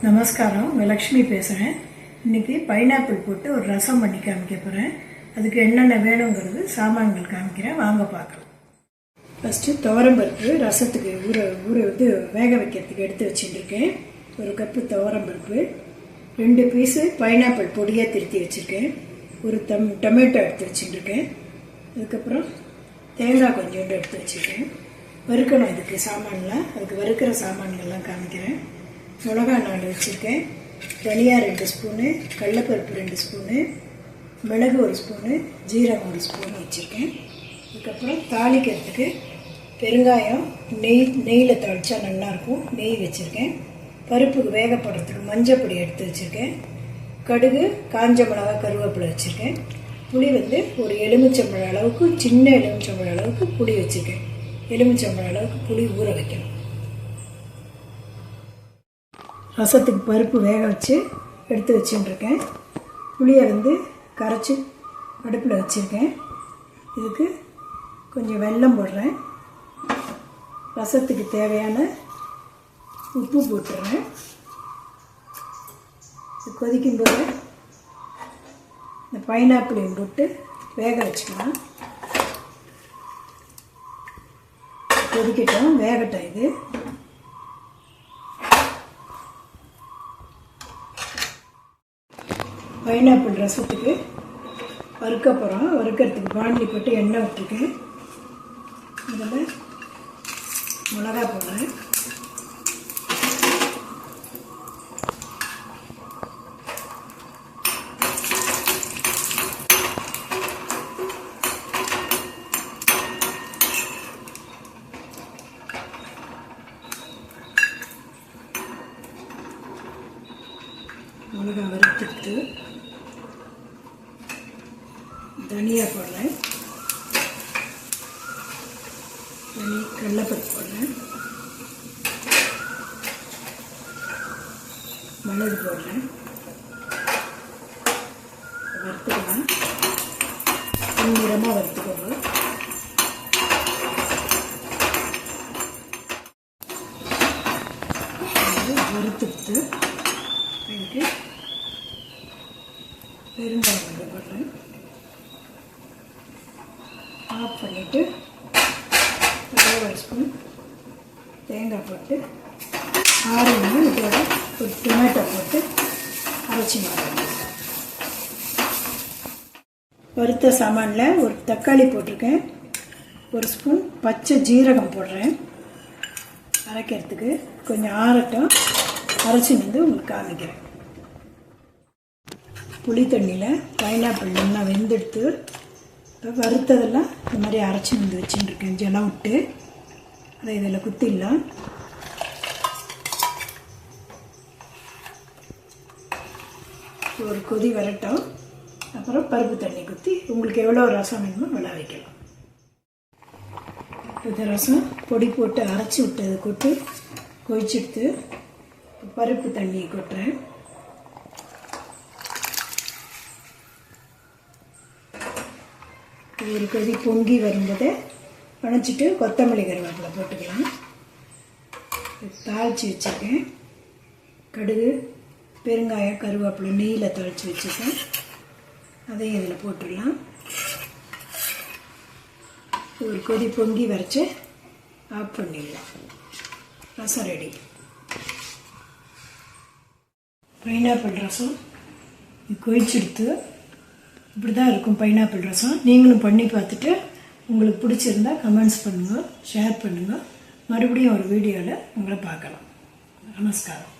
நமஸ்காரம், லக்ஷ்மி பேசுகிறேன். இன்றைக்கி பைனாப்பிள் போட்டு ஒரு ரசம் பண்ணி காமிக்க போகிறேன். அதுக்கு என்னென்ன வேணுங்கிறது சாமான்கள் காமிக்கிறேன், வாங்க பார்க்கலாம். ஃபஸ்ட்டு துவரம்பருப்பு ரசத்துக்கு வேக வைக்கிறதுக்கு எடுத்து வச்சுட்டுருக்கேன். ஒரு கப்பு துவரம்பருப்பு, 2 பீஸு பைனாப்பிள் பொடியாக திருத்தி வச்சுருக்கேன், ஒரு டொமேட்டோ எடுத்து வச்சுட்டுருக்கேன். அதுக்கப்புறம் தேங்காய் கொஞ்சோண்டு எடுத்து வச்சுருக்கேன். வறுக்கணும் இதுக்கு சாமான்லாம், அதுக்கு வறுக்கிற சாமான்கள்லாம் காமிக்கிறேன். மிளகா 4 வச்சுருக்கேன், தனியா 2 ஸ்பூனு, கடலைப்பருப்பு 2 ஸ்பூனு, மிளகு 1 ஸ்பூனு, ஜீரகம் 1 ஸ்பூனு வச்சுருக்கேன். அதுக்கப்புறம் தாளிக்கிறதுக்கு பெருங்காயம் நெய்யில் தாளித்தா நல்லாயிருக்கும், நெய் வச்சுருக்கேன். பருப்புக்கு வேகப்படுறதுக்கு மஞ்சள் பொடி எடுத்து வச்சுருக்கேன். கடுகு, காஞ்ச மிளகா, கருவேப்பிலை வச்சுருக்கேன். புளி ஒரு எலுமிச்சம்பழம் அளவுக்கு, சின்ன எலுமிச்சம்பழம் அளவுக்கு புளி வச்சுருக்கேன். எலுமிச்சம்பழம் அளவுக்கு புளி ஊற வைக்கணும். ரசத்துக்கு பருப்பு வேக வச்சு எடுத்து வச்சுட்டுருக்கேன். புளியை கரைச்சி அடுப்பில் வச்சுருக்கேன். இதுக்கு கொஞ்சம் வெல்லம் போடுறேன். ரசத்துக்கு தேவையான உப்பு போட்டுடுறேன். கொதிக்கும்போது இந்த பைனாப்பிளையும் போட்டு வேக வச்சுக்கலாம். கொதிக்கட்டும், வேகட்டும். இது பைனாப்பிள் ரசத்துக்கு வறுக்க போகிறோம். வறுக்கிறதுக்கு பாண்டி போட்டு எண்ணெய் விட்டுருக்கேன். அதில் மிளகா போடுறேன். மிளகா வறுத்துட்டு தனியா போடுறேன், கடலைப்பருப்பு போடுறேன், மிளகு போடுறேன். வறுத்துக்கலாம், பொன்னிறமாக வறுத்துக்கோங்க. வறுத்துட்டு இதுக்கு பெருங்காயம் போடுறேன். ஆஃப் பண்ணிவிட்டு 1 ஸ்பூன் தேங்காய் போட்டு ஆறுனா இதோட ஒரு டொமேட்டோ போட்டு அரைச்சி மாறணும். வறுத்த சாமானில் ஒரு தக்காளி போட்டிருக்கேன், 1 ஸ்பூன் பச்சை ஜீரகம் போடுறேன். அரைக்கிறதுக்கு கொஞ்சம் ஆறட்டும், அரைச்சி உங்களுக்கு காமிக்கிறேன். புளி தண்ணியில் பைனாப்பிள் நல்லா வெந்தெடுத்து வறுத்ததெல்லாம் இந்த மாதிரி அரைச்சி வச்சுட்டுருக்கேன். ஜலம் விட்டு அதை இதில் குத்திடலாம். ஒரு கொதி வரட்டும், அப்புறம் பருப்பு தண்ணி குத்தி உங்களுக்கு எவ்வளோ ரசம் வேணுமோ விளை வைக்கலாம். இந்த ரசம் பொடி போட்டு அரைச்சி விட்டது கொட்டு கொதிச்சுட்டு பருப்பு தண்ணியை கொட்டுறேன். ஒரு கொதி பொங்கி வரும்போது அணைச்சிட்டு கொத்தமல்லி கருவேப்பிலை போட்டுக்கலாம். தாளித்து வச்சுருக்கேன். கடுகு, பெருங்காயம், கருவேப்பிலை நெய்யில் தாளித்து வச்சுருக்கேன். அதையும் இதில் போட்டுடலாம். ஒரு கொதி பொங்கி வரைச்சி ஆஃப் பண்ணிடலாம். ரசம் ரெடி. பைனாப்பிள் ரசம் கொதிச்செடுத்து இப்படி தான் இருக்கும் பைனாப்பிள் ரசம். நீங்களும் பண்ணி பார்த்துட்டு உங்களுக்கு பிடிச்சிருந்தா கமெண்ட்ஸ் பண்ணுங்கள், ஷேர் பண்ணுங்கள். மறுபடியும் ஒரு வீடியோவில் உங்களை பார்க்கலாம். நமஸ்காரம்.